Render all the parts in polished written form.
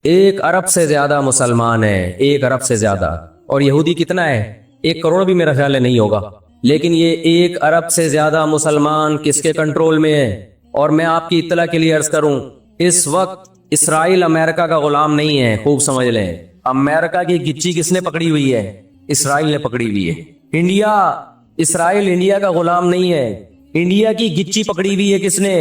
1 अरब से ज्यादा मुसलमान है, 1 अरब से ज्यादा। और यहूदी कितना है? 1 करोड़ भी मेरा ख्याल है नहीं होगा। लेकिन ये 1 अरब से ज्यादा मुसलमान किसके कंट्रोल में है? और मैं आपकी इत्तला के लिए अर्ज करूं, इस वक्त इसराइल अमेरिका का गुलाम नहीं है, खूब समझ लें। अमेरिका की गिच्ची किसने पकड़ी हुई है? इसराइल ने पकड़ी हुई है। इंडिया, इसराइल इंडिया का गुलाम नहीं है, इंडिया की गिच्ची पकड़ी हुई है। किसने?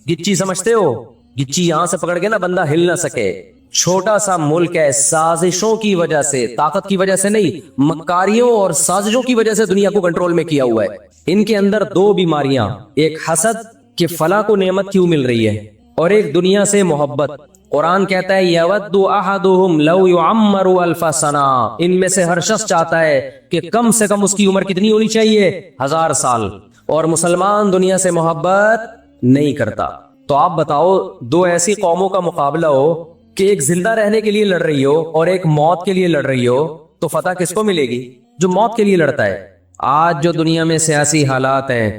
गिच्ची समझते हो? गिच्ची यहां से पकड़ के ना बंदा हिल ना सके। छोटा सा मुल्क है, साजिशों की वजह से, ताकत की वजह से नहीं, मक्कारियों और साजिशों की वजह से दुनिया को कंट्रोल में किया हुआ है। इनके अंदर 2 बीमारियां, एक हसद कि फला को नेमत क्यों मिल रही है, और एक दुनिया से मोहब्बत। कुरान कहता है यवद्दु अहदुहुम लौ युअम्मरु अल्फ सना, इनमें से हर शख्स चाहता है कि कम से कम उसकी उम्र कितनी होनी चाहिए? 1000 साल। और मुसलमान दुनिया से मोहब्बत नहीं करता। तो आप बताओ, 2 ऐसी कौमों का मुकाबला हो कि एक जिंदा रहने के लिए लड़ रही हो और एक मौत के लिए लड़ रही हो, तो फतह किसको मिलेगी? जो मौत के लिए लड़ता है। आज जो दुनिया में सियासी हालात हैं,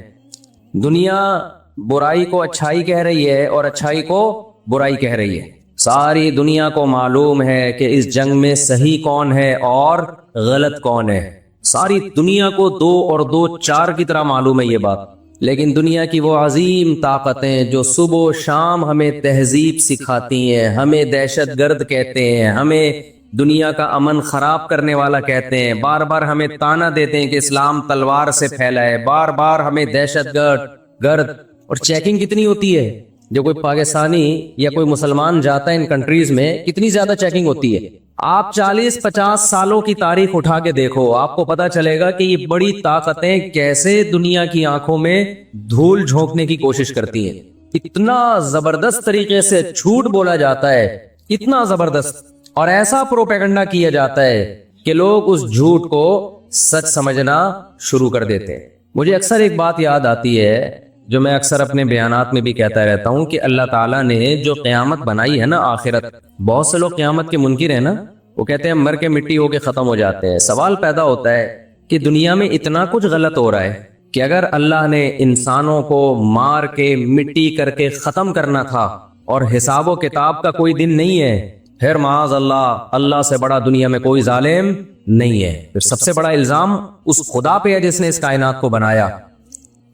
दुनिया बुराई को अच्छाई कह रही है और अच्छाई को बुराई कह रही है। सारी दुनिया को मालूम है कि इस जंग में सही कौन है और गलत कौन है। सारी दुनिया को 2 और 2 4 की तरह मालूम है ये बात। लेकिन दुनिया की वो अजीम ताकतें जो सुबह शाम हमें तहजीब सिखाती हैं, हमें दहशतगर्द कहते हैं, हमें दुनिया का अमन खराब करने वाला कहते हैं, बार बार हमें ताना देते हैं कि इस्लाम तलवार से फैला है, बार बार हमें दहशतगर्द। और चेकिंग कितनी होती है? जो कोई पाकिस्तानी या कोई मुसलमान जाता है इन कंट्रीज में, कितनी ज्यादा चेकिंग होती है। आप 40-50 सालों की तारीख उठा के देखो, आपको पता चलेगा कि ये बड़ी ताकतें कैसे दुनिया की आंखों में धूल झोंकने की कोशिश करती हैं। इतना जबरदस्त तरीके से झूठ बोला जाता है, इतना जबरदस्त, और ऐसा प्रोपेगेंडा किया जाता है कि लोग उस झूठ को सच समझना शुरू कर देते हैं। मुझे अक्सर एक बात याद आती है जो मैं अक्सर अपने बयानात में भी कहता रहता हूं कि अल्लाह ताला ने जो क़यामत बनाई है ना, आखिरत, बहुत से लोग क़यामत के मुनकिर है ना, वो कहते हैं मर के मिट्टी होके खत्म हो जाते हैं। सवाल पैदा होता है कि दुनिया में इतना कुछ गलत हो रहा है कि अगर अल्लाह ने इंसानों को मार के मिट्टी करके खत्म करना था और हिसाब व किताब का कोई दिन नहीं है, फिर माज़ अल्लाह से बड़ा दुनिया में कोई जालिम नहीं है। फिर सबसे बड़ा इल्जाम उस खुदा पे है जिसने इस कायनात को बनाया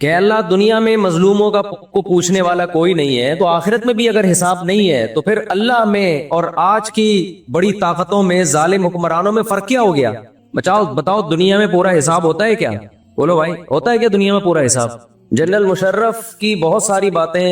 कि अल्लाह दुनिया में मजलूमों को पूछने वाला कोई नहीं है, तो आखिरत में भी अगर हिसाब नहीं है तो फिर अल्लाह में और आज की बड़ी ताकतों में, जालिम हुक्मरानों में फर्क क्या हो गया? बताओ दुनिया में पूरा हिसाब होता है क्या? बोलो भाई, होता है क्या दुनिया में पूरा हिसाब? जनरल मुशर्रफ की बहुत सारी बातें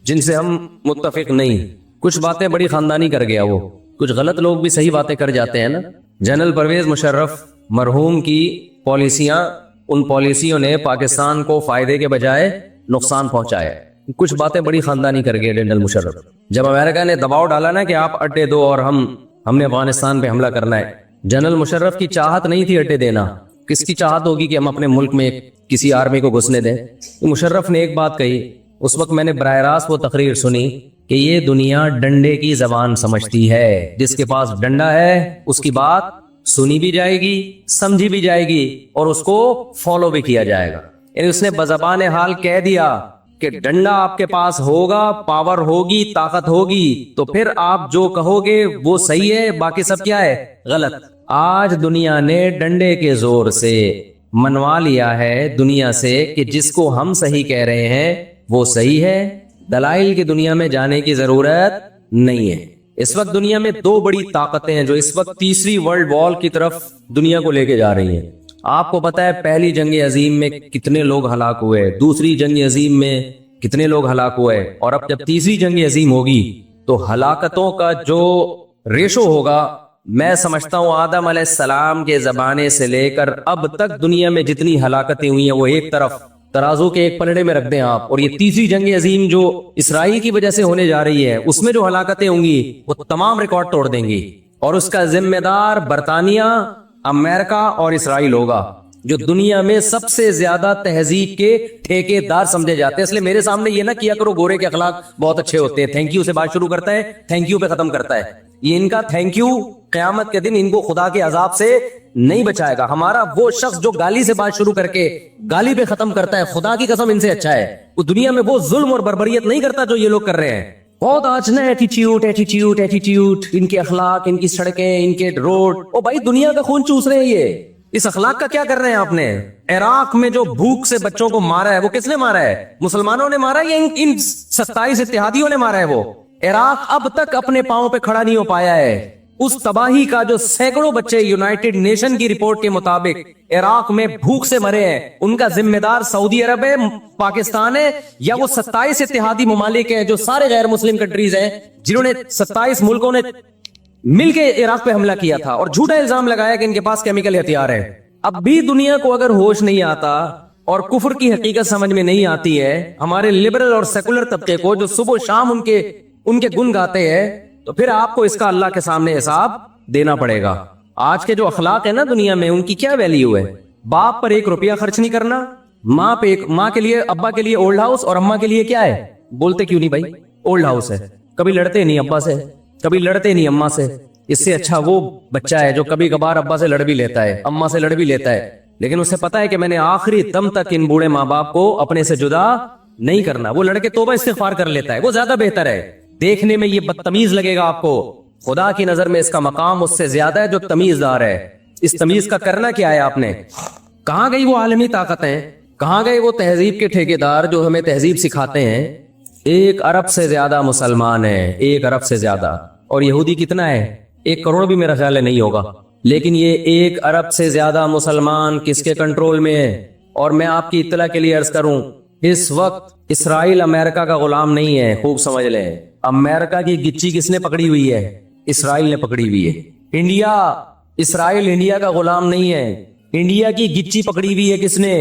जिनसे हम मुत्तफिक नहीं, कुछ बातें बड़ी खानदानी कर गया वो, कुछ गलत लोग भी सही बातें कर जाते हैं ना। जनरल परवेज मुशर्रफ मरहूम की पॉलिसियां, उन पॉलिसियों ने पाकिस्तान को फायदे के बजाय नुकसान पहुंचाया। कुछ बातें बड़ी खानदानी कर गए जनरल मुशर्रफ। जब अमेरिका ने दबाव डाला ना कि आप अड्डे दो और हमने अफगानिस्तान पे हमला करना है, जनरल मुशर्रफ की चाहत नहीं थी अड्डे देना। किसकी चाहत होगी कि हम अपने मुल्क में किसी आर्मी को घुसने दें? मुशर्रफ ने एक बात कही, उस वक्त मैंने बराह रास्त वो तकरीर सुनी कि ये दुनिया डंडे की जबान समझती है, जिसके पास डंडा है उसकी बात सुनी भी जाएगी, समझी भी जाएगी और उसको फॉलो भी किया जाएगा। यानी उसने बज़बान हाल कह दिया कि डंडा आपके पास होगा, पावर होगी, ताकत होगी, तो फिर आप जो कहोगे वो सही है, बाकी सब क्या है? गलत। आज दुनिया ने डंडे के जोर से मनवा लिया है दुनिया से कि जिसको हम सही कह रहे हैं वो सही है, दलाइल की दुनिया में जाने की जरूरत नहीं है। इस वक्त दुनिया में 2 बड़ी ताकतें हैं जो इस वक्त तीसरी वर्ल्ड वॉर की तरफ दुनिया को लेके जा रही हैं। आपको पता है पहली जंग अजीम में कितने लोग हलाक हुए, दूसरी जंग अजीम में कितने लोग हलाक हुए, और अब जब तीसरी जंग अजीम होगी तो हलाकतों का जो रेशो होगा, मैं समझता हूं आदम अलैहिस्सलाम के जमाने से लेकर अब तक दुनिया में जितनी हलाकतें हुई हैं वो एक तरफ तराजू के एक पलड़े में रख दें आप, और ये तीसरी जंग अजीम जो इसराइल की वजह से होने जा रही है उसमें जो हलाकतें होंगी वो तमाम रिकॉर्ड तोड़ देंगी, और उसका जिम्मेदार बरतानिया, अमेरिका और इसराइल होगा, जो दुनिया में सबसे ज्यादा तहजीब के ठेकेदार समझे जाते हैं। इसलिए मेरे सामने ये ना किया करो गोरे के अखलाक बहुत अच्छे होते हैं, थैंक यू से बात शुरू करता है, थैंक यू पे खत्म करता है। ये इनका थैंक यू क़यामत के दिन इनको खुदा के अजाब से नहीं बचाएगा। हमारा वो शख्स जो गाली से बात शुरू करके गाली पे खत्म करता है, खुदा की कसम इनसे अच्छा है। वो दुनिया में वो जुल्म और बर्बरियत नहीं करता जो ये लोग कर रहे हैं। बहुत आज ना एटीट्यूड एटीट्यूड एटीट्यूड, इनके अखलाक, इनकी सड़कें, इनके रोड। ओ भाई दुनिया का खून चूस रहे हैं ये, इस अखलाक का क्या कर रहे हैं आपने? इराक में जो भूख से बच्चों को मारा है वो किसने मारा है? मुसलमानों ने मारा है या इन 27 इत्तेहादियों ने मारा है? वो इराक अब तक अपने पांव पे खड़ा नहीं हो पाया है। उस तबाही का जो सैकड़ों बच्चे यूनाइटेड नेशन की रिपोर्ट के मुताबिक इराक में भूख से मरे हैं, उनका जिम्मेदार सऊदी अरब है, पाकिस्तान है, या वो 27 इत्तेहादी ममालिक हैं जो सारे गैर मुस्लिम कंट्रीज हैं, जिन्होंने 27 मुल्कों ने मिलके इराक पे हमला किया था और झूठा इल्जाम लगाया कि इनके पास केमिकल हथियार है। अब भी दुनिया को अगर होश नहीं आता और कुफर की हकीकत समझ में नहीं आती है, हमारे लिबरल और सेकुलर तबके को जो सुबह शाम उनके गुण गाते हैं, तो फिर आपको इसका अल्लाह के सामने हिसाब देना पड़ेगा। आज के जो अखलाक है ना दुनिया में, उनकी क्या वैल्यू है? बाप पर 1 रुपया खर्च नहीं करना, माँ के लिए, अब्बा के लिए ओल्ड हाउस, और अम्मा के लिए क्या है? बोलते क्यों नहीं भाई? ओल्ड हाउस है। कभी लड़ते नहीं अब्बा से, कभी लड़ते नहीं अम्मा से। इससे अच्छा वो बच्चा है जो कभी कभार अब्बा से लड़ भी लेता है, अम्मा से लड़ भी लेता है, लेकिन उसे पता है कि मैंने आखिरी दम तक इन बूढ़े माँ बाप को अपने से जुदा नहीं करना। वो लड़के तौबा इस्तिगफार कर लेता है, वो ज्यादा बेहतर है। देखने में ये बदतमीज लगेगा आपको, खुदा की नजर में इसका मकाम उससे ज्यादा है जो तमीजदार है। इस तमीज का करना क्या है आपने? कहां गई वो आलमी ताकतें? कहां गए वो तहजीब के ठेकेदार जो हमें तहजीब सिखाते हैं? 1 अरब से ज्यादा मुसलमान है, 1 अरब से ज्यादा। और यहूदी कितना है? 1 करोड़ भी मेरा ख्याल है नहीं होगा। लेकिन ये 1 अरब से ज्यादा मुसलमान किसके कंट्रोल में है? और मैं आपकी इत्तला के लिए अर्ज करूं, इस वक्त इसराइल अमेरिका का गुलाम नहीं है, खूब समझ लें। अमेरिका की गिच्ची किसने पकड़ी हुई है? इसराइल ने पकड़ी हुई है। इसराइल इंडिया का गुलाम नहीं है, इंडिया की गिच्ची पकड़ी हुई है। किसने?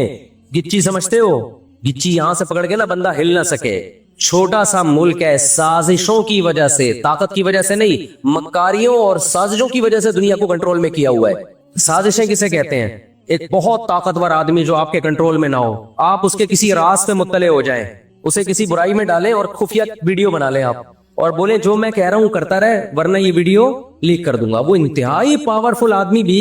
गिच्ची समझते हो? गिच्ची यहां से पकड़ के ना बंदा हिल ना सके। छोटा सा मुल्क है, साजिशों की वजह से, ताकत की वजह से नहीं, मक्कारियों और साजिशों की वजह से दुनिया को कंट्रोल में किया हुआ है। साजिशें किसे कहते हैं? एक बहुत ताकतवर आदमी जो आपके कंट्रोल में ना हो, आप उसके किसी राज पे मुत्तले हो जाएं, उसे किसी बुराई में डालें और खुफिया वीडियो बना लें आप, और बोले जो मैं कह रहा हूं करता रहे वरना ये वीडियो लीक कर दूंगा। वो इंतहाई पावरफुल आदमी भी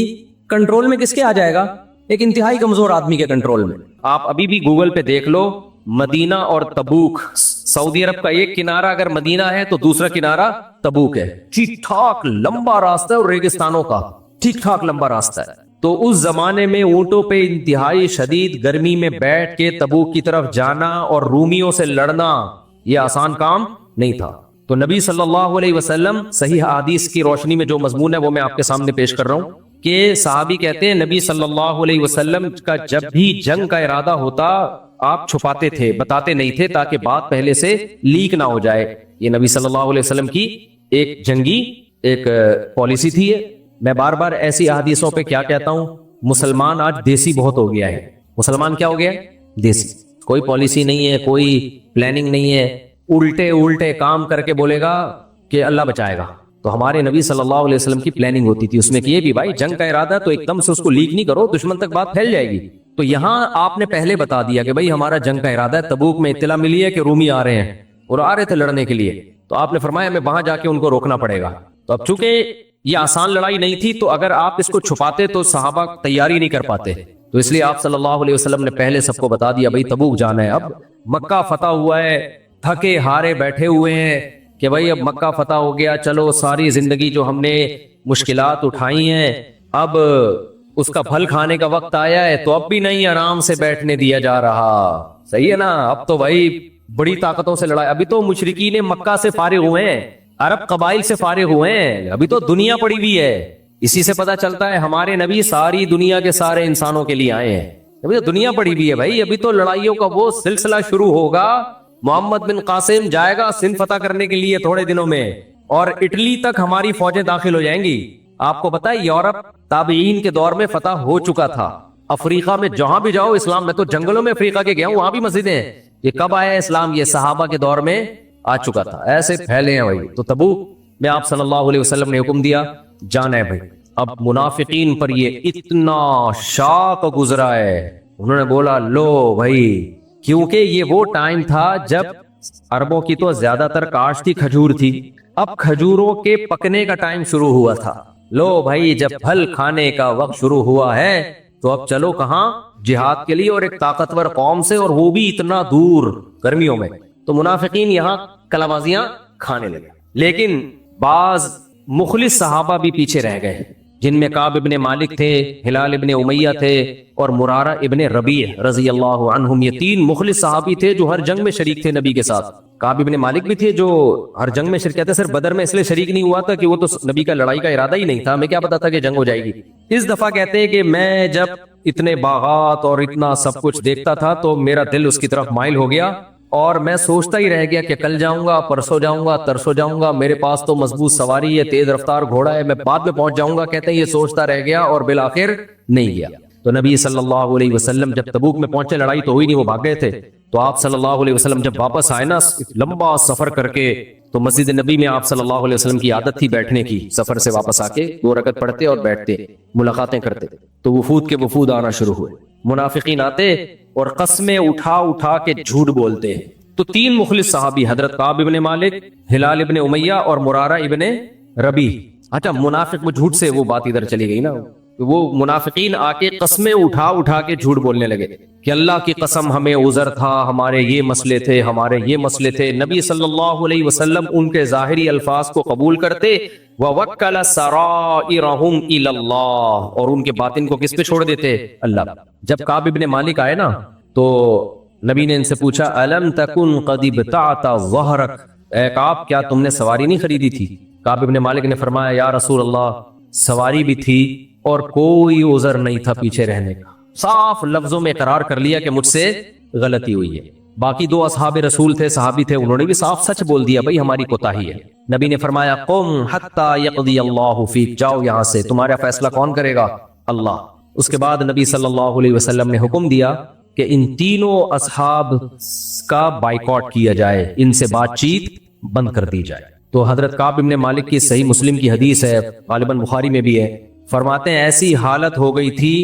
कंट्रोल में किसके आ जाएगा? एक इंतहाई कमजोर आदमी के कंट्रोल में। आप अभी भी गूगल पे देख लो, मदीना और तबूक, सऊदी अरब का एक किनारा अगर मदीना है तो दूसरा किनारा तबूक है। ठीक ठाक लंबा रास्ता है और रेगिस्तानों का ठीक ठाक लंबा रास्ता है। तो उस जमाने में ऊंटों पे इंतहाई शदीद गर्मी में बैठ के तबूक की तरफ जाना और रूमियों से लड़ना यह आसान काम नहीं था। तो नबी सल्लल्लाहु अलैहि वसल्लम, सही हदीस की रोशनी में जो मजमून है वो मैं आपके सामने पेश कर रहा हूं कि सहाबी कहते हैं नबी सल्लल्लाहु अलैहि वसल्लम का जब भी जंग का इरादा होता आप छुपाते थे, बताते नहीं थे ताकि बात पहले से लीक ना हो जाए। ये नबी सल्लल्लाहु अलैहि वसल्लम की एक जंगी एक पॉलिसी थी। मैं बार बार ऐसी हदीसों पे क्या कहता हूं, मुसलमान आज देसी बहुत हो गया है। मुसलमान क्या हो गया है? देसी। कोई पॉलिसी नहीं है, कोई प्लानिंग नहीं है, उल्टे उल्टे काम करके बोलेगा कि अल्लाह बचाएगा। तो हमारे नबी सल्लल्लाहु अलैहि वसल्लम की प्लानिंग होती थी, उसमें कि ये भी भाई जंग का इरादा तो एकदम से उसको लीक नहीं करो, दुश्मन तक बात फैल जाएगी। तो यहाँ आपने पहले बता दिया कि भाई हमारा जंग का इरादा है, तबूक में इत्तला मिली है कि रूमी आ रहे हैं और आ रहे थे लड़ने के लिए, तो आपने फरमाया हमें वहां जाके उनको रोकना पड़ेगा। तो अब चूंकि ये आसान लड़ाई नहीं थी, तो अगर आप इसको छुपाते तो सहाबा तैयारी नहीं कर पाते, तो इसलिए आप सल्लल्लाहु अलैहि वसल्लम ने पहले सबको बता दिया भाई तबूक जाना है। अब मक्का फतह हुआ है, थके हारे बैठे हुए हैं कि भाई अब मक्का फतह हो गया, चलो सारी जिंदगी जो हमने मुश्किलात उठाई हैं अब उसका फल खाने का वक्त आया है, तो अब भी नहीं आराम से बैठने दिया जा रहा। सही है ना? अब तो भाई बड़ी ताकतों से लड़ाई। अभी तो मुशरिकीन मक्का से फारिग हुए हैं, अरब कबाइल से फारिग हुए हैं, अभी तो दुनिया पड़ी हुई है। इसी से पता चलता है हमारे नबी सारी दुनिया के सारे इंसानों के लिए आए हैं। अभी तो दुनिया पड़ी हुई है भाई, अभी तो लड़ाइयों का वो सिलसिला शुरू होगा। मोहम्मद बिन कासिम जाएगा सिंध फतह करने के लिए थोड़े दिनों में, और इटली तक हमारी फौजें दाखिल हो जाएंगी। आपको पता है यूरोप ताबीन के दौर में फतह हो चुका था। अफ्रीका में जहां भी जाओ इस्लाम, मैं तो जंगलों में अफ्रीका के गया हूं, वहां भी मस्जिदें हैं। ये कब आया इस्लाम? ये सहाबा के दौर में आ चुका था, ऐसे फैले हैं भाई। तो तबूक में आप सल्लल्लाहु अलैहि वसल्लम ने हुक्म दिया जाना है भाई। अब मुनाफिकीन पर ये इतना शाक गुजरा है, उन्होंने बोला लो भाई, क्योंकि ये वो टाइम था जब अरबों की तो ज्यादातर काश्त थी, खजूर थी, अब खजूरों के पकने का टाइम शुरू हुआ था। लो भाई, जब फल खाने का वक्त शुरू हुआ है तो अब चलो कहां? जिहाद के लिए, और एक ताकतवर कौम से, और वो भी इतना दूर गर्मियों में। तो मुनाफिकीन यहाँ कलाबाजियां کھانے لگے. لیکن بعض مخلص صحابہ بھی پیچھے رہ گئے، جن میں کعب ابن مالک تھے، ہلال ابن امیہ تھے، اور مرارہ ابن ربیع رضی اللہ عنہم. یہ تین مخلص صحابی تھے جو ہر جنگ میں شریک تھے نبی کے ساتھ. کعب ابن مالک بھی تھے جو ہر جنگ میں شریک تھے. صرف بدر میں اس لیے شریک نہیں ہوا تھا کہ وہ تو نبی کا لڑائی کا ارادہ ہی نہیں تھا، ہمیں کیا پتا تھا کہ جنگ ہو جائے گی. اس دفعہ کہتے ہیں کہ میں جب اتنے باغات اور اتنا سب کچھ دیکھتا تھا تو میرا دل اس کی طرف مائل ہو گیا، اور میں سوچتا ہی رہ گیا کہ کل جاؤں گا، پرسوں جاؤں گا، ترسوں جاؤں گا، میرے پاس تو مضبوط سواری ہے، تیز رفتار گھوڑا ہے، میں بعد میں پہنچ جاؤں گا. کہتے ہیں یہ سوچتا رہ گیا اور بالآخر نہیں گیا. تو نبی صلی اللہ علیہ وسلم جب تبوک میں پہنچے، لڑائی تو ہوئی نہیں، وہ بھاگ گئے تھے. تو آپ صلی اللہ علیہ وسلم جب واپس آئے نا لمبا سفر کر کے، تو مسجد نبی میں آپ صلی اللہ علیہ وسلم کی عادت تھی بیٹھنے کی. سفر سے واپس آ کے 2 رکعت پڑھتے اور بیٹھتے، ملاقاتیں کرتے. تو وفود کے وفود آنا شروع ہوئے، منافقین آتے اور قسمیں اٹھا اٹھا کے جھوٹ بولتے. تو 3 مخلص صحابی حضرت کعب ابن مالک، ہلال ابن امیہ اور مرارہ ابن ربیع. اچھا منافق وہ جھوٹ سے وہ بات ادھر چلی گئی نا، وہ منافقین آ کے قسمیں اٹھا اٹھا کے جھوٹ بولنے لگے کہ اللہ کی قسم ہمیں عذر تھا، ہمارے یہ مسئلے تھے، ہمارے یہ مسئلے تھے. نبی صلی اللہ علیہ وسلم ان کے ظاہری الفاظ کو قبول کرتے، وَوَكَّلَ سَرَائِرَهُمْ إِلَى اللَّهِ، اور ان کے باطن کو کس پہ چھوڑ دیتے؟ اللہ. جب کعب ابن مالک آئے نا تو نبی نے ان سے پوچھا الم تکن قد ابتعت ظہرک، اے کعب کیا تم نے سواری نہیں خریدی تھی؟ کعب ابن مالک نے فرمایا یا رسول اللہ سواری بھی تھی اور کوئی عذر نہیں تھا پیچھے رہنے کا. صاف لفظوں میں اقرار کر لیا کہ مجھ سے غلطی ہوئی ہے. باقی 2 اصحاب رسول تھے، صحابی تھے، انہوں نے بھی صاف سچ بول دیا بھائی ہماری کوتاہی ہے. نبی نے فرمایا قم حتی یقضی اللہ فیک، جاؤ یہاں سے، تمہارا فیصلہ کون کرے گا؟ اللہ. اس کے بعد نبی صلی اللہ علیہ وسلم نے حکم دیا کہ ان تینوں اصحاب کا بائیکاٹ کیا جائے، ان سے بات چیت بند کر دی جائے. تو حضرت کعب ابن مالک کی صحیح مسلم کی حدیث ہے، غالباً بخاری میں بھی ہے، فرماتے ہیں ایسی حالت ہو گئی تھی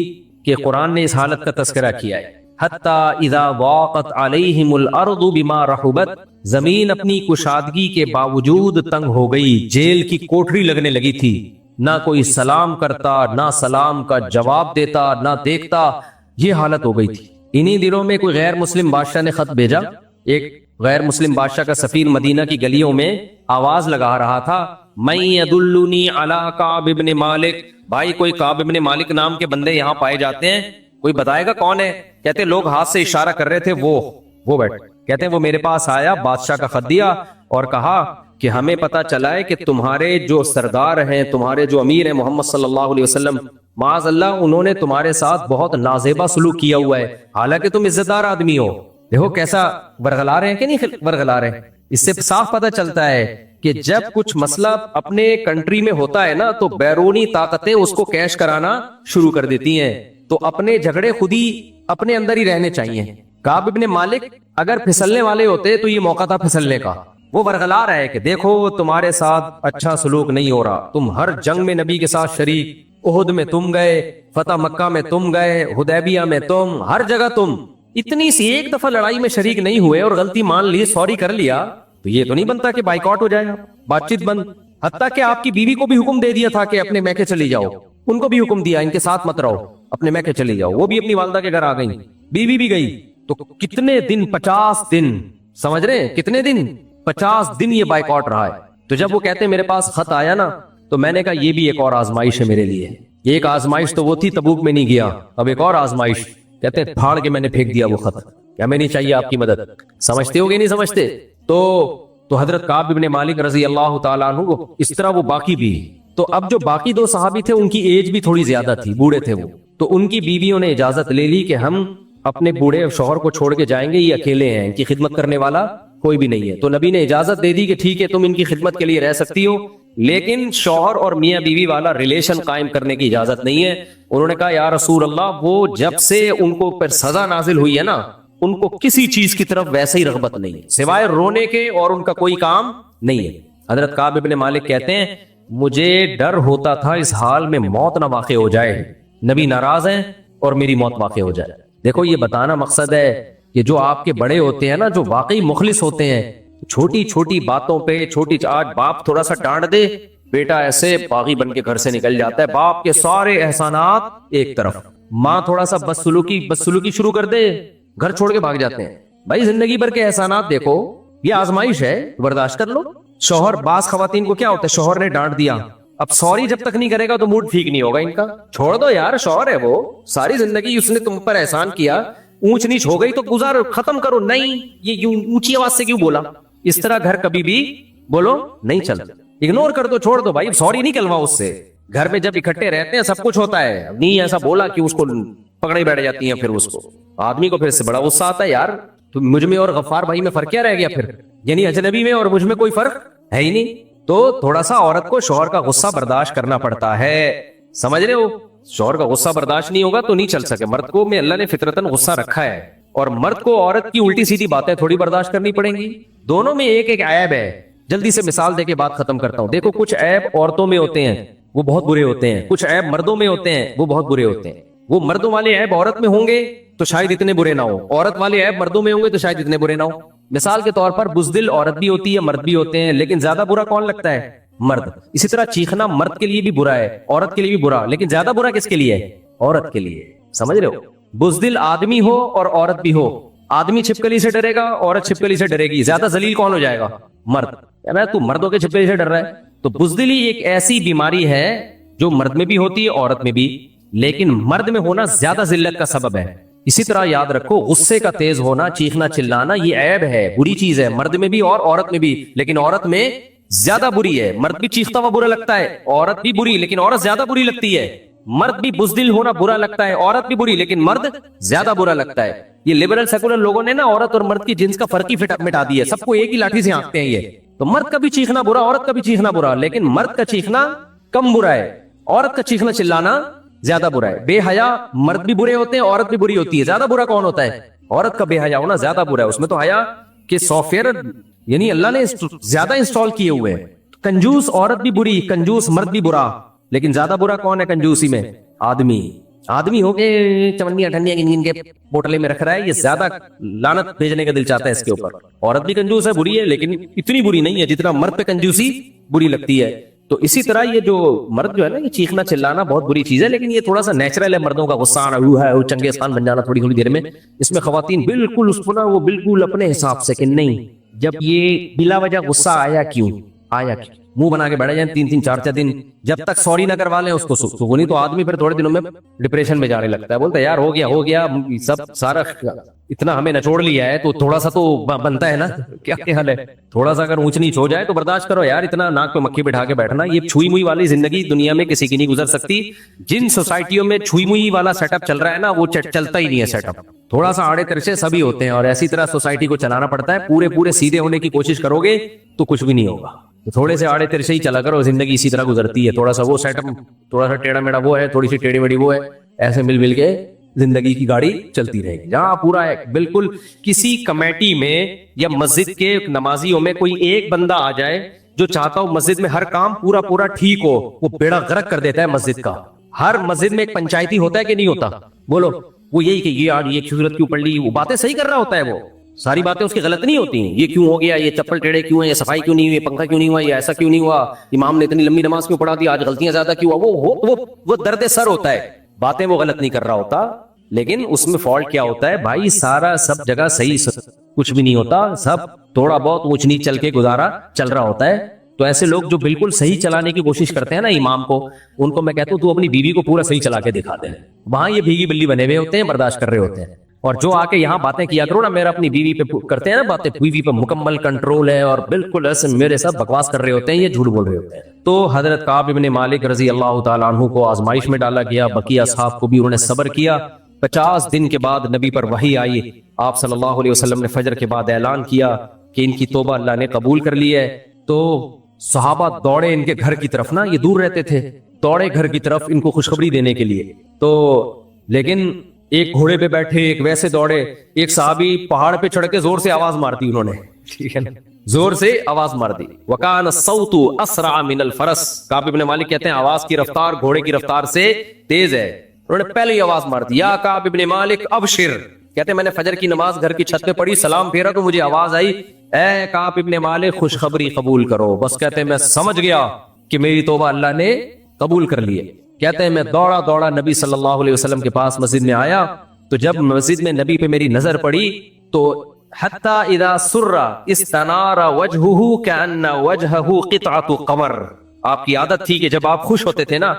کہ قرآن نے اس حالت کا تذکرہ کیا ہے. حتی اذا ضاقت علیہم الارض بما رحبت، زمین اپنی کشادگی کے باوجود تنگ ہو گئی، جیل کی کوٹری لگنے لگی تھی، نہ کوئی سلام کرتا، نہ سلام کا جواب دیتا، نہ دیکھتا. یہ حالت ہو گئی تھی. انہی دنوں میں کوئی غیر مسلم بادشاہ نے خط بھیجا. ایک غیر مسلم بادشاہ کا سفیر مدینہ کی گلیوں میں آواز لگا رہا تھا من یدلنی علی کعب ابن مالک، بھائی کوئی کعب ابن مالک نام کے بندے یہاں پائے جاتے ہیں، کوئی بتائے گا کون ہے؟ کہتے لوگ ہاتھ سے اشارہ کر رہے تھے، وہ بیٹھ. کہتے ہیں وہ میرے پاس آیا، بادشاہ کا خط دیا اور کہا کہ ہمیں پتا چلا ہے کہ تمہارے جو سردار ہیں، تمہارے جو امیر ہیں محمد صلی اللہ علیہ وسلم، معاذ اللہ انہوں نے تمہارے ساتھ بہت نازیبا سلوک کیا ہوا ہے، حالانکہ تم عزت دار آدمی ہو. دیکھو کیسا ورغلا رہے ہیں کہ نہیں ورغلا رہے ہیں. اس سے صاف پتہ چلتا ہے کہ جب کچھ مسئلہ اپنے کنٹری میں ہوتا ہے نا تو بیرونی طاقتیں اس کو کیش کرانا شروع کر دیتی ہیں. تو اپنے جھگڑے خود ہی اپنے اندر ہی رہنے چاہیے. کعب ابن مالک اگر پھسلنے والے ہوتے تو یہ موقع تھا پھسلنے کا. وہ ورغلا رہا ہے کہ دیکھو تمہارے ساتھ اچھا سلوک نہیں ہو رہا، تم ہر جنگ میں نبی کے ساتھ شریک، احد میں تم گئے، فتح مکہ میں تم گئے، حدیبیہ میں تم، ہر جگہ تم، اتنی سی ایک دفعہ لڑائی میں شریک نہیں ہوئے اور غلطی مان لی، سوری کر لیا، تو یہ تو نہیں بنتا کہ بائیکاٹ ہو جائے گا، بات چیت بند. حتیٰ کہ آپ کی بیوی کو بھی حکم دے دیا تھا کہ اپنے میکے چلی جاؤ، ان کو بھی حکم دیا ان کے ساتھ مت رہو، اپنے میکے چلی جاؤ. وہ بھی اپنی والدہ کے گھر آ گئی، بیوی بھی گئی. تو کتنے دن؟ 50 دن. سمجھ رہے ہیں کتنے دن؟ 50 دن یہ بائیکاٹ رہا ہے. تو جب وہ کہتے ہیں میرے پاس خط آیا نا تو میں نے کہا یہ بھی ایک اور آزمائش ہے میرے لیے. ایک آزمائش تو وہ تھی تبوک میں نہیں گیا، اب ایک اور آزمائش. کہتے ہیں پھاڑ کے میں نے پھینک دیا وہ خط، کیا میں نہیں چاہیے آپ کی مدد؟ سمجھتے ہو گے نہیں سمجھتے؟ تو حضرت کعب ابن مالک رضی اللہ تعالیٰ عنہ اس طرح وہ باقی بھی. تو اب جو باقی 2 صحابی تھے ان کی ایج بھی تھوڑی زیادہ تھی، بوڑھے تھے وہ. تو ان کی بیویوں نے اجازت لے لی کہ ہم اپنے بوڑھے شوہر کو چھوڑ کے جائیں گے، یہ اکیلے ہیں، ان کی خدمت کرنے والا کوئی بھی نہیں ہے. تو نبی نے اجازت دے دی کہ ٹھیک ہے تم ان کی خدمت کے لیے رہ سکتی ہو، لیکن شوہر اور میاں بیوی والا ریلیشن قائم کرنے کی اجازت نہیں ہے. انہوں نے کہا یا رسول اللہ وہ جب سے ان کو پر سزا نازل ہوئی ہے نا ان کو کسی چیز کی طرف ویسے ہی رغبت نہیں ہے سوائے رونے کے، اور ان کا کوئی کام نہیں ہے. حضرت کعب ابن مالک کہتے ہیں مجھے ڈر ہوتا تھا اس حال میں موت نہ واقع ہو جائے، نبی ناراض ہیں اور میری موت واقع ہو جائے. دیکھو یہ بتانا مقصد ہے کہ جو آپ کے بڑے ہوتے ہیں نا، جو واقعی مخلص ہوتے ہیں، چھوٹی چھوٹی باتوں پہ آج باپ تھوڑا سا ڈانٹ دے، بیٹا ایسے باغی بن کے گھر سے نکل جاتا ہے. باپ کے سارے احسانات ایک طرف، ماں تھوڑا سا بدسلوکی شروع کر دے، گھر چھوڑ کے بھاگ جاتے ہیں. بھائی زندگی بھر کے احسانات دیکھو، یہ آزمائش ہے، برداشت کر لو. शौहर, बास खवातीन को क्या होता है, शौहर ने डांट दिया, अब सॉरी जब तक नहीं करेगा तो मूड ठीक नहीं होगा इनका। छोड़ दो यार, शौहर है वो, सारी जिंदगी उसने तुम पर एहसान किया, ऊंच नीच हो गई तो गुजार, खत्म करो। नहीं, ये यूं ऊंची आवाज से क्यों बोला? इस तरह घर कभी भी बोलो नहीं चल, इग्नोर कर दो, छोड़ दो भाई, सॉरी नहीं कहलवा उससे। घर में जब इकट्ठे रहते हैं सब कुछ होता है, नहीं ऐसा बोला कि उसको पकड़े बैठ जाती हैं, फिर उसको आदमी को फिर से बड़ा गुस्सा आता है, यार तो मुझ में और गफ्फार भाई में फर्क क्या रह गया फिर? यानी अजनबी में और मुझ में कोई फर्क है ही नहीं। तो थोड़ा सा औरत को शौहर का गुस्सा बर्दाश्त करना पड़ता है, समझ रहे हो? शौहर का गुस्सा बर्दाश्त नहीं होगा तो नहीं चल सके। मर्द को में अल्लाह ने फितरतन गुस्सा रखा है, और मर्द को औरत की उल्टी सीधी बातें थोड़ी बर्दाश्त करनी पड़ेंगी। दोनों में एक एक ऐब है। जल्दी से मिसाल देके बात खत्म करता हूं। देखो, कुछ ऐब औरतों में होते हैं वो बहुत बुरे होते हैं, कुछ ऐब मर्दों में होते हैं वो बहुत बुरे होते हैं। वो मर्दों वाले ऐब औरत में होंगे तो शायद इतने बुरे ना हो, औरत वाले ऐब मर्दों में होंगे तो शायद इतने बुरे ना हो। मिसाल के तौर पर बुज़दिल औरत भी होती है, मर्द भी होते हैं, लेकिन ज्यादा बुरा कौन लगता है? मर्द। इसी तरह चीखना मर्द के लिए भी बुरा है, औरत के लिए भी बुरा, लेकिन ज्यादा बुरा किसके लिए है? औरत के लिए। समझ रहे हो? बुज़दिल आदमी हो और औरत भी हो, आदमी छिपकली से डरेगा, औरत छिपकली से डरेगी, ज्यादा जलील कौन हो जाएगा? मर्द। मैं तू मर्दों के छिपकली से डर रहा है? तो बुज़दिली एक ऐसी बीमारी है जो मर्द में भी होती है औरत में भी, लेकिन मर्द में होना ज्यादा जिल्लत का सबब है। इसी तरह याद रखो, गुस्से का तेज होना, चीखना चिल्लाना, ये ऐब है, बुरी चीज है, मर्द में भी और औरत में भी, लेकिन औरत में ज्यादा बुरी है। मर्द भी चीखता हुआ बुरा लगता है, औरत भी बुरी, लेकिन औरत ज्यादा बुरी लगती है। मर्द भी बुज़दिल होना बुरा लगता है, औरत भी बुरी, लेकिन मर्द ज्यादा बुरा लगता है। ये लिबरल सेकुलर लोगों ने ना औरत और मर्द की जिन्स का फर्क ही मिटा दिया, सबको एक ही लाठी से आंकते हैं ये। तो मर्द का भी चीखना बुरा, औरत का भी चीखना बुरा, लेकिन मर्द का चीखना कम बुरा है, औरत का चीखना चिल्लाना ज्यादा बुरा है। बेहया मर्द भी बुरे होते हैं, औरत भी बुरी होती है, ज्यादा बुरा कौन होता है? औरत का बेहया होना ज्यादा बुरा है। उसमें तो हया के सॉफ्टवेयर यानी अल्लाह ने ज्यादा इंस्टॉल किए हुए हैं। कंजूस औरत भी बुरी, कंजूस मर्द भी बुरा, लेकिन ज्यादा बुरा कौन है कंजूसी में? आदमी। आदमी हो के चवन्नियां ठंडियां गिन गिन के पोटले में रख रहा है, ये ज्यादा लानत भेजने का दिल चाहता है इसके ऊपर। औरत भी कंजूस है, बुरी है, लेकिन इतनी बुरी नहीं है जितना मर्द पे कंजूसी बुरी लगती है। तो इसी तरह ये जो मर्द जो है ना, ये चीखना चिल्लाना बहुत बुरी चीज है, लेकिन ये थोड़ा सा नेचुरल है। मर्दों का गुस्सा आना, वो चंगेज खान बन जाना थोड़ी थोड़ी देर में। इसमें खवातीन बिल्कुल उसको ना, वो बिल्कुल अपने हिसाब से कि नहीं, जब ये बिला वजह गुस्सा आया क्यों, मुंह बना के बैठे जाए 3-3 4-4 दिन, जब तक सॉरी ना करवा लें उसको सुकूनी, तो आदमी फिर थोड़े दिनों में डिप्रेशन में जाने लगता है। बोलता है यार हो गया सब सारा, इतना हमें नचोड़ लिया है तो थोड़ा सा तो बनता है ना। क्या हाल है? थोड़ा सा अगर ऊंच नीच हो जाए तो बर्दाश्त करो यार, इतना नाक पे मक्खी बिठा के बैठना, ये छुई मुई वाली जिंदगी दुनिया में किसी की नहीं गुजर सकती। जिन सोसाइटियों में छुई मुई वाला सेटअप चल रहा है ना, वो चलता ही नहीं है सेटअप। थोड़ा सा आड़े तिरछे सभी होते हैं, और ऐसी तरह सोसाइटी को चलाना पड़ता है। पूरे सीधे होने की कोशिश करोगे तो कुछ भी नहीं होगा। तो थोड़े से आड़े तिरछे ही चला करो, जिंदगी इसी तरह गुजरती है। थोड़ा सा वो सेटअप, थोड़ा सा टेढ़ा मेढ़ा वो है, थोड़ी सी टेढ़ी मेढ़ी वो है, ऐसे मिल मिल के जिंदगी की गाड़ी चलती रहेगी। जहां पूरा है बिल्कुल, किसी कमेटी में या मस्जिद के नमाजियों में कोई एक बंदा आ जाए जो चाहता हो मस्जिद में हर काम पूरा ठीक हो, वो बेड़ा गर्क कर देता है मस्जिद का। हर मस्जिद में एक पंचायती होता है कि नहीं होता? बोलो। वो यही कि ये आज ये सूरत क्यों पड़ ली, वो बातें सही कर रहा होता है, वो सारी बातें उसकी गलत नहीं होती। ये क्यों हो गया, ये चप्पल टेढ़े क्यों है, ये सफाई क्यों नहीं हुई, पंखा क्यों नहीं हुआ, ये ऐसा क्यों नहीं हुआ, इमाम ने इतनी लंबी नमाज क्यों पढ़ा दी, आज गलतियां ज्यादा क्यों हुआ, वो दर्द सर होता है। बातें वो गलत नहीं कर रहा होता, लेकिन उसमें फॉल्ट क्या होता है भाई? सारा सब जगह सही कुछ भी नहीं होता, सब थोड़ा बहुत ऊंच नीच चल के गुजारा चल रहा होता है। तो ऐसे लोग जो बिल्कुल सही चलाने की कोशिश करते हैं ना इमाम को, उनको मैं कहता हूं तू अपनी बीवी को पूरा सही चला के दिखा दे। वहां ये भीगी बिल्ली बने हुए होते हैं, बर्दाश्त कर रहे होते हैं। और जो आके यहाँ बातें किया करो ना, मेरा अपनी बीवी पे करते हैं ना बातें, बीवी पे मुकम्मल कंट्रोल है और बिल्कुल ऐसे मेरे साथ बकवास कर रहे होते हैं, ये झूठ बोल रहे होते हैं। तो हजरत काब इब्ने मालिक रजी अल्लाह तआला अन्हु को आजमाइश में डाला गया, बकिया साहब को भी उन्होंने सब्र किया। 50 दिन के बाद नबी पर वही आई। आप सल्लल्लाहु अलैहि वसल्लम ने फजर के बाद ऐलान किया कि इनकी तौबा अल्लाह ने कबूल कर ली है। तो सहाबा दौड़े इनके घर की तरफ ना, ये दूर रहते थे, दौड़े घर की तरफ इनको खुशखबरी देने के लिए। तो लेकिन एक घोड़े पे बैठे, एक वैसे दौड़े, एक साहबी पहाड़ पे चढ़ के जोर से आवाज मार दी उन्होंने, ठीक है ना, जोर से आवाज मार दी। वकान सौतु असरा मिनल फरस, काब इब्ने मालिक कहते हैं आवाज की रफ्तार घोड़े की रफ्तार से तेज है। उन्होंने पहले ही आवाज मार दी, या काब इब्ने मालिक अबशिर, कहते हैं मैंने फजर की नमाज घर की छत पे पढ़ी, सलाम फेरा तो मुझे आवाज आई, ए काब इब्ने मालिक खुशखबरी कबूल करो। बस कहते हैं मैं समझ गया कि मेरी तौबा अल्लाह ने कबूल कर ली है। कहते हैं मैं दौड़ा दौड़ा नबी सल्लल्लाहु अलैहि वसल्लम के पास मस्जिद में आया। तो जब मस्जिद में नबी पे मेरी नजर पड़ी तो حتی اذا سر استنار وجہہ کأن وجہہ قطعۃ قمر. آپ کی عادت تھی کہ جب آپ خوش ہوتے تھے نا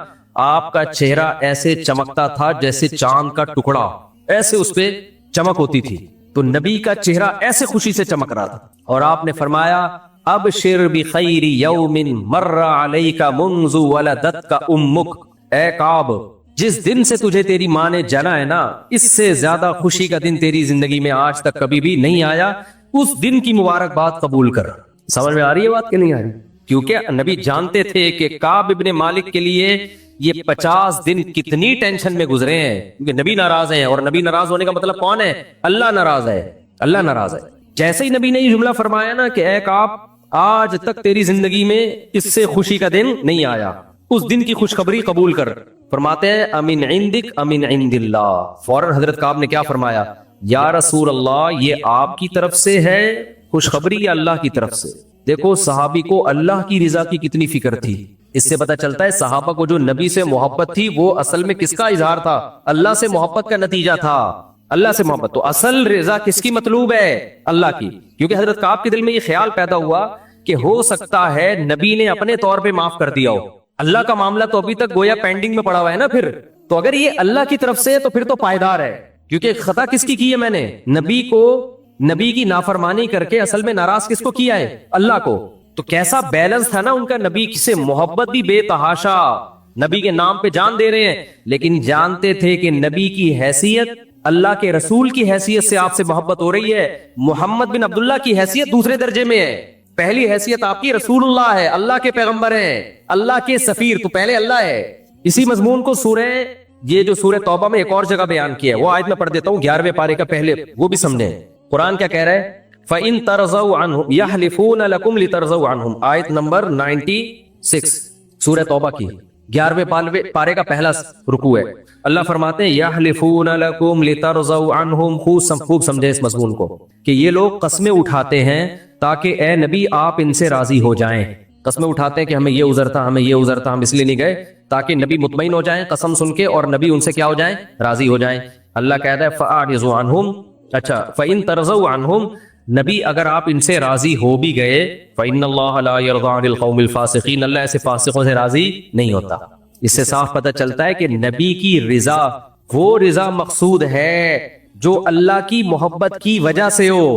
آپ کا چہرہ ایسے چمکتا تھا جیسے چاند کا ٹکڑا, ایسے اس پہ چمک ہوتی تھی. تو نبی کا چہرہ ایسے خوشی سے چمک رہا تھا. اور آپ نے فرمایا ابشر بخیر یوم مر علیک منذ ولدتک امک. اے کعب, جس دن سے تجھے تیری ماں نے جنا ہے نا اس سے زیادہ خوشی کا دن تیری زندگی میں آج تک کبھی بھی نہیں آیا. اس دن کی مبارکباد قبول کر. سمجھ میں آ رہی ہے بات کہ نہیں آ رہی؟ کیونکہ نبی جانتے تھے کہ کعب ابن مالک کے لیے یہ 50 دن کتنی ٹینشن میں گزرے ہیں, کیونکہ نبی ناراض ہیں, اور نبی ناراض ہونے کا مطلب کون ہے؟ اللہ ناراض ہے, اللہ ناراض ہے. جیسے ہی نبی نے یہ جملہ فرمایا نا کہ اے کعب آج تک تیری زندگی میں اس سے خوشی کا دن نہیں آیا, اس دن کی خوشخبری قبول کر. فرماتے ہیں امن عندک امن عند اللہ. فوراً حضرت کعب نے کیا فرمایا؟ یا رسول اللہ یہ آپ کی طرف سے ہے خوشخبری یا اللہ کی طرف سے؟ دیکھو صحابی کو اللہ کی رضا کی کتنی فکر تھی. اس سے پتہ چلتا ہے صحابہ کو جو نبی سے محبت تھی وہ اصل میں کس کا اظہار تھا؟ اللہ سے محبت کا نتیجہ تھا. اللہ سے محبت. تو اصل رضا کس کی مطلوب ہے؟ اللہ کی. کیونکہ حضرت کعب کے دل میں یہ خیال پیدا ہوا کہ ہو سکتا ہے نبی نے اپنے طور پہ معاف کر دیا ہو, اللہ کا معاملہ تو ابھی تک گویا پینڈنگ میں پڑا ہوا ہے نا. پھر تو اگر یہ اللہ کی طرف سے ہے تو پھر تو پائیدار ہے. کیونکہ خطا کس کی ہے؟ میں نے نبی کو, نبی کی نافرمانی کر کے اصل میں ناراض کس کو کیا ہے؟ اللہ کو. تو کیسا بیلنس تھا نا ان کا, نبی سے محبت بھی بے تحاشا, نبی کے نام پہ جان دے رہے ہیں, لیکن جانتے تھے کہ نبی کی حیثیت اللہ کے رسول کی حیثیت سے آپ سے محبت ہو رہی ہے. محمد بن عبداللہ کی حیثیت دوسرے درجے میں ہے. پہلی حیثیت آپ کی رسول اللہ ہے, اللہ کے پیغمبر ہیں, اللہ کے سفیر, تو پہلے اللہ ہے. اسی مضمون کو یہ جو سورہ توبہ میں ایک اور جگہ بیان کیا ہے وہ آیت میں پڑھ دیتا ہوں 11ویں پارے کا پہلے, وہ بھی سمجھیں. قرآن کیا کہہ رہا ہے؟ فَإِن تَرْضَوْا عَنْهُمْ يَحْلِفُونَ لَكُمْ لِتَرْضَوْا عَنْهُمْ. آیت نمبر 96 سورہ توبہ کی 11ویں پارے کا پہلا رکوع ہے. اللہ فرماتے ہیں يَحْلِفُونَ لَكُمْ لِتَرْضَوْا عَنْهُمْ. خوب سمجھے اس مضمون کو کہ یہ لوگ قسمیں اٹھاتے ہیں تاکہ اے نبی آپ ان سے راضی ہو جائیں. قسمیں اٹھاتے ہیں کہ ہمیں یہ عذر تھا, ہمیں یہ عذر تھا, ہم اس لیے نہیں گئے, تاکہ نبی مطمئن ہو جائیں قسم سن کے, اور نبی ان سے کیا ہو جائیں؟ راضی ہو جائیں. اللہ کہتا ہے فَأَعْرِضُوا عَنْهُمْ. اچھا فَإِن تَرْضَوْا عَنْهُمْ, نبی اگر آپ ان سے راضی ہو بھی گئے, فَإِنَّ اللَّهَ لَا يَرْضَىٰ عَنِ الْقَوْمِ الْفَاسِقِينَ, اللہ ایسے فاسقوں سے راضی نہیں ہوتا. اس سے صاف پتہ چلتا ہے کہ نبی کی رضا وہ رضا مقصود ہے جو اللہ کی محبت کی وجہ سے ہو.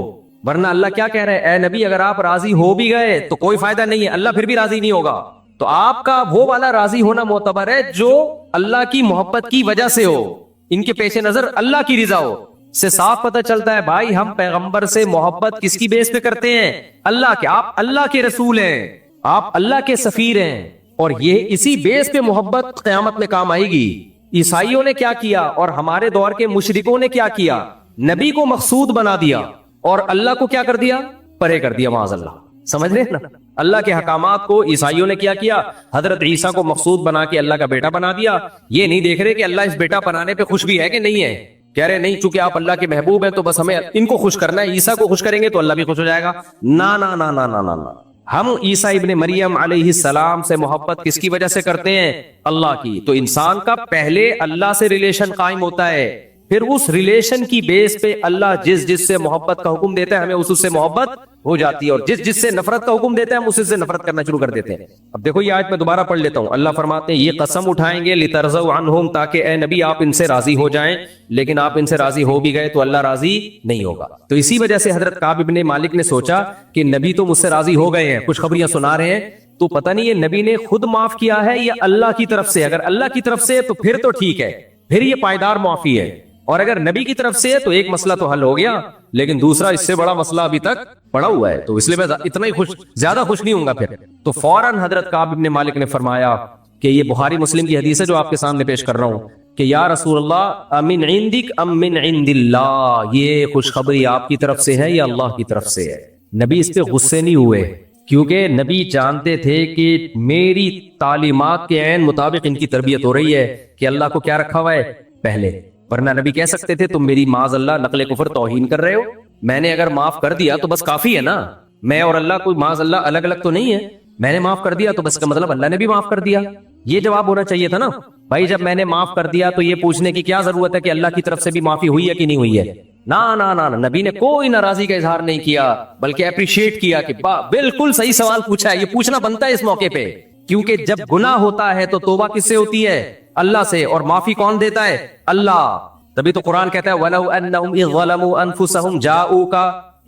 ورنہ اللہ کیا کہہ رہے ہیں؟ اے نبی اگر آپ راضی ہو بھی گئے تو کوئی فائدہ نہیں ہے, اللہ پھر بھی راضی نہیں ہوگا. تو آپ کا وہ والا راضی ہونا معتبر ہے جو اللہ کی محبت کی وجہ سے ہو, ان کے پیش نظر اللہ کی رضا ہو. سے صاف پتہ چلتا ہے بھائی ہم پیغمبر سے محبت کس کی بیس پہ کرتے ہیں؟ اللہ کے. آپ اللہ کے رسول ہیں, آپ اللہ کے سفیر ہیں, اور یہ اسی بیس پہ محبت قیامت میں کام آئے گی. عیسائیوں نے کیا کیا اور ہمارے دور کے مشرکوں نے کیا کیا؟ نبی کو مقصود بنا دیا اور اللہ کو کیا کر دیا؟ پرے کر دیا معاذ اللہ. سمجھ رہے نا؟ اللہ کے احکامات کو عیسائیوں نے کیا حضرت عیسیٰ کو مقصود بنا کے اللہ کا بیٹا بنا دیا. یہ نہیں دیکھ رہے کہ اللہ اس بیٹا بنانے پہ خوش بھی ہے کہ نہیں ہے. کہہ رہے نہیں چونکہ آپ اللہ کے محبوب ہیں تو بس ہمیں ان کو خوش کرنا ہے, عیسیٰ کو خوش کریں گے تو اللہ بھی خوش ہو جائے گا. نا نا نا نا نا نا, ہم عیسیٰ ابن مریم علیہ السلام سے محبت کس کی وجہ سے کرتے ہیں؟ اللہ کی. تو انسان کا پہلے اللہ سے ریلیشن قائم ہوتا ہے, پھر اس ریلیشن کی بیس پہ اللہ جس سے محبت کا حکم دیتا ہے ہمیں اس سے محبت ہو جاتی ہے, اور جس سے نفرت کا حکم دیتا ہے ہم اس سے نفرت کرنا شروع کر دیتے ہیں. اب دیکھو یہ آیت میں دوبارہ پڑھ لیتا ہوں. اللہ فرماتے ہیں یہ قسم اٹھائیں گے لترضوا عنہم, تاکہ اے نبی آپ ان سے راضی ہو جائیں, لیکن آپ ان سے راضی ہو بھی گئے تو اللہ راضی نہیں ہوگا. تو اسی وجہ سے حضرت کعب ابن مالک نے سوچا کہ نبی تو مجھ سے راضی ہو گئے ہیں, خوشخبریاں سنا رہے ہیں, تو پتہ نہیں یہ نبی نے خود معاف کیا ہے یا اللہ کی طرف سے. اگر اللہ کی طرف سے تو پھر تو ٹھیک ہے, پھر یہ پائیدار معافی ہے, اور اگر نبی کی طرف سے ہے تو ایک مسئلہ تو حل ہو گیا, لیکن دوسرا اس سے بڑا مسئلہ ابھی تک پڑا ہوا ہے. تو اس لیے میں اتنا ہی زیادہ خوش نہیں ہوں گا پھر. تو فوراً حضرت کعب ابن مالک نے فرمایا کہ یہ بخاری مسلم کی حدیث ہے جو آپ کے سامنے پیش کر رہا ہوں کہ یا رسول اللہ امن عندک ام من عند اللہ, یہ خوشخبری آپ کی طرف سے ہے یا اللہ کی طرف سے ہے؟ نبی اس پہ غصے نہیں ہوئے, کیونکہ نبی جانتے تھے کہ میری تعلیمات کے عین مطابق ان کی تربیت ہو رہی ہے کہ اللہ کو کیا رکھا ہوا ہے پہلے. ورنہ نبی کہہ سکتے تھے تم میری معاذ اللہ نقل کفر توہین کر رہے ہو, میں نے اگر معاف کر دیا تو بس کافی ہے نا, میں اور اللہ کوئی معاذ اللہ الگ الگ تو نہیں ہے, میں نے معاف کر دیا تو بس کا مطلب اللہ نے بھی معاف کر دیا. یہ جواب ہونا چاہیے تھا نا بھائی, جب میں نے معاف کر دیا تو یہ پوچھنے کی کیا ضرورت ہے کہ اللہ کی طرف سے بھی معافی ہوئی ہے کہ نہیں ہوئی ہے. نا نا نا نا، نبی نے کوئی ناراضی کا اظہار نہیں کیا بلکہ اپریشیٹ کیا کہ بالکل صحیح سوال پوچھا ہے، یہ پوچھنا بنتا ہے اس موقع پہ، کیونکہ جب گناہ ہوتا ہے تو توبہ کس سے ہوتی ہے؟ اللہ سے، اور معافی کون دیتا ہے؟ اللہ۔ تبھی تو قرآن کہتا ہے وَلَوْ أَنَّهُمْ إِذْ ظَلَمُوا أَنفُسَهُمْ جَاءُوكَ،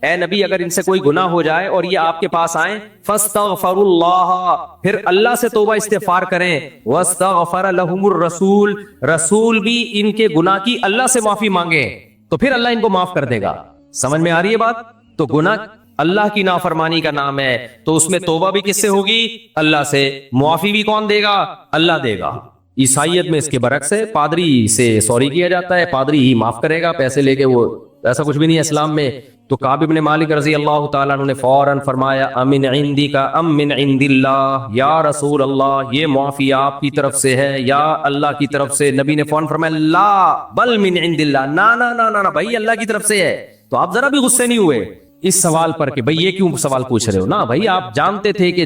اے نبی اگر ان سے کوئی گناہ ہو جائے اور یہ آپ کے پاس آئیں، فَاسْتَغْفَرُوا اللَّهَ، پھر اللہ سے توبہ استغفار کریں، وَاسْتَغْفَرَ لَهُمُ الرَّسُولُ، رسول بھی ان کے گناہ کی اللہ سے معافی مانگے تو پھر اللہ ان کو معاف کر دے گا۔ سمجھ میں آ رہی ہے بات؟ تو گناہ اللہ کی نافرمانی کا نام ہے، تو اس میں توبہ بھی کس سے ہوگی؟ اللہ سے۔ معافی بھی کون دے گا؟ اللہ دے گا۔ عیسائیت میں اس کے برعکس ہے، پادری سے سوری کیا جاتا ہے، پادری ہی معاف کرے گا پیسے لے کے، وہ ایسا کچھ بھی نہیں ہے اسلام میں۔ تو کعب بن مالک رضی اللہ تعالیٰ عنہ نے فوراً فرمایا امن عندی کا ام من عند اللہ، یا رسول اللہ یہ معافی آپ کی طرف سے ہے یا اللہ کی طرف سے؟ نبی نے فوراً فرمایا لا بل من عند اللہ، نا نا نا نا بھائی اللہ کی طرف سے ہے۔ تو آپ ذرا بھی غصے نہیں ہوئے اس سوال پر کہ بھئی یہ کیوں سوال پوچھ رہے ہو؟ نا بھائی آپ جانتے تھے کہ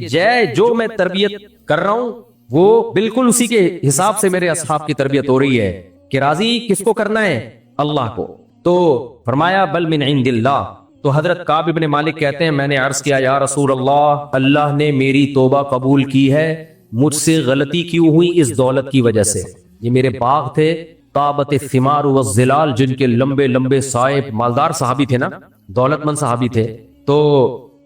جو میں تربیت کر رہا ہوں وہ بالکل اسی کے حساب سے میرے اصحاب کی تربیت ہو رہی ہے کہ راضی کس کو کرنا ہے؟ اللہ کو۔ تو فرمایا بل من عند اللہ۔ تو حضرت کعب بن مالک کہتے ہیں میں نے عرض کیا یا رسول اللہ، اللہ نے میری توبہ قبول کی ہے، مجھ سے غلطی کیوں ہوئی؟ اس دولت کی وجہ سے۔ یہ میرے باغ تھے، طابت الثمار والظلال، جن کے لمبے لمبے سائے، مالدار صحابی تھے نا، دولت مند صحابی تھے۔ تو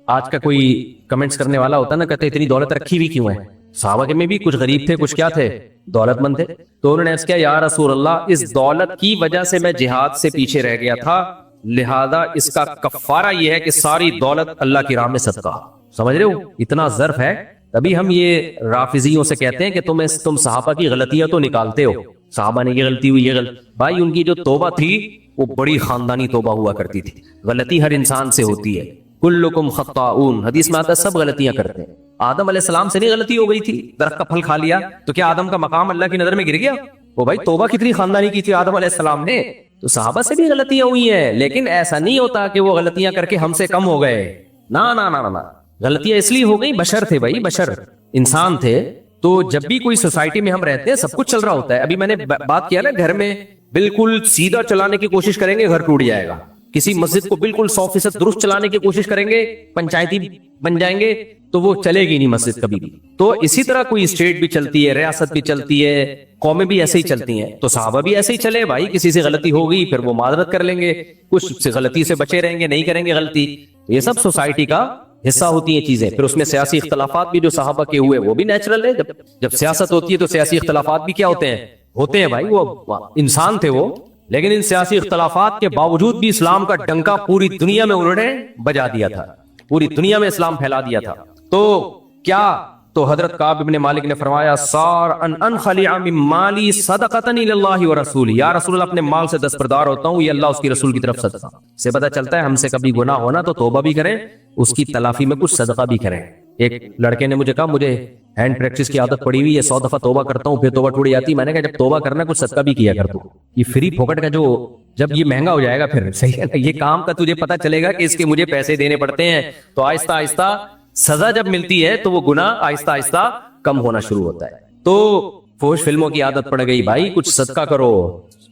آج کا کوئی کمنٹس کرنے والا ہوتا نا، کہتے اتنی دولت رکھی ہوئی کیوں ہے؟ صحابہ کے میں بھی کچھ غریب تھے، کچھ کیا تھے؟ دولت مند تھے۔ تو انہوں نے عرض کیا یا رسول اللہ اس دولت کی وجہ سے میں جہاد سے پیچھے رہ گیا تھا، لہذا اس کا کفارہ یہ ہے کہ ساری دولت اللہ کی راہ میں صدقہ۔ سمجھ رہے ہو اتنا ظرف ہے؟ تبھی ہم یہ رافضیوں سے کہتے ہیں کہ تم صحابہ کی غلطیاں تو نکالتے ہو، صحابہ نے یہ غلطی ہوئی، یہ غلط۔ بھائی ان کی جو توبہ تھی وہ بڑی خاندانی توبہ ہوا کرتی تھی۔ غلطی ہر انسان سے ہوتی ہے، کلکم خطاؤن، حدیث میں آتا ہے سب غلطیاں کرتے ہیں۔ آدم علیہ السلام سے نہیں غلطی ہو گئی تھی، درخت کا پھل کھا لیا تو کیا آدم کا مقام اللہ کی نظر میں گر گیا؟ وہ بھائی توبہ کتنی خاندانی کی تھی آدم علیہ السلام نے۔ تو صحابہ سے بھی غلطیاں ہوئی ہیں، لیکن ایسا نہیں ہوتا کہ وہ غلطیاں کر کے ہم سے کم ہو گئے، نا نا نا نا، غلطیاں اس لیے ہو گئی، بشر تھے بھائی، بشر انسان تھے۔ تو جب بھی کوئی سوسائٹی میں ہم رہتے ہیں سب کچھ چل رہا ہوتا ہے۔ ابھی میں نے بات کیا نا، گھر میں بالکل سیدھا چلانے کی کوشش کریں گے گھر ٹوٹ جائے گا، کسی مسجد کو بالکل 100% درست چلانے کی کوشش کریں گے پنچایتی بن جائیں گے تو وہ چلے گی نہیں مسجد کبھی بھی۔ تو اسی طرح کوئی اسٹیٹ بھی چلتی ہے، ریاست بھی چلتی ہے، قومیں بھی ایسے ہی چلتی ہیں۔ تو صحابہ بھی ایسے ہی چلے بھائی، کسی سے غلطی ہو گئی پھر وہ معذرت کر لیں گے، کچھ سے غلطی سے بچے رہیں گے، نہیں کریں گے غلطی۔ یہ سب سوسائٹی کا حصہ ہوتی ہیں چیزیں۔ پھر اس میں سیاسی اختلافات بھی جو صحابہ کے ہوئے وہ بھی نیچرل ہے، جب سیاست ہوتی ہے تو سیاسی اختلافات بھی کیا ہوتے ہیں بھائی، وہ انسان تھے وہ، لیکن ان سیاسی اختلافات کے باوجود بھی اسلام کا ڈنکا پوری دنیا میں انہوں نے بجا دیا تھا، پوری دنیا میں اسلام پھیلا دیا تھا۔ تو کیا تو حضرت کعب بن مالک نے فرمایا سار ان انخلع من مالی صدقۃ الی اللہ ورسولہ، یا رسول اللہ اپنے مال سے دستبردار ہوتا ہوں، یہ اللہ اس کی رسول کی طرف صدقہ سے پتہ چلتا ہے۔ ہم سے کبھی گناہ ہونا تو توبہ بھی کریں، اس کی تلافی میں کچھ صدقہ بھی کریں۔ ایک لڑکے نے مجھے کہا مجھے ہینڈ پریکٹس کی عادت پڑی ہوئی ہے، 100 دفعہ توبہ کرتا ہوں پھر توبہ ٹوٹ جاتی۔ میں نے کہا جب توبہ کرنا کچھ صدقہ بھی کیا کر تو، یہ فری پھوکٹ کا جو جب یہ مہنگا ہو جائے گا پھر صحیح ہے، یہ کام کا تجھے پتہ چلے گا کہ اس کے مجھے پیسے دینے پڑتے ہیں، تو آہستہ آہستہ سزا جب ملتی ہے تو وہ گناہ آہستہ آہستہ کم ہونا شروع ہوتا ہے۔ تو فوش فلموں کی عادت پڑ گئی بھائی، کچھ صدقہ کرو،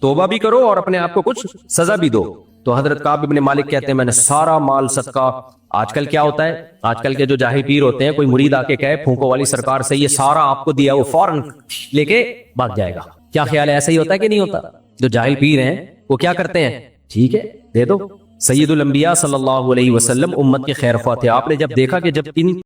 توبہ بھی کرو اور اپنے آپ کو کچھ سزا بھی دو۔ تو حضرت کعب بن مالک کہتے ہیں میں نے سارا مال صدقہ۔ آج کل کیا ہوتا ہے، آج کل کے جو جاہل پیر ہوتے ہیں، کوئی مرید آ کے کہے پھونکو والی سرکار سے یہ سارا آپ کو دیا، وہ فوراً لے کے بھاگ جائے گا۔ کیا خیال ہے ایسا ہی ہوتا ہے کہ نہیں ہوتا؟ جو جاہل پیر ہیں وہ کیا کرتے ہیں، ٹھیک ہے دے دو۔ سید الانبیاء صلی اللہ علیہ وسلم امت کے خیر خواہ تھے، آپ نے جب دیکھا کہ جب ان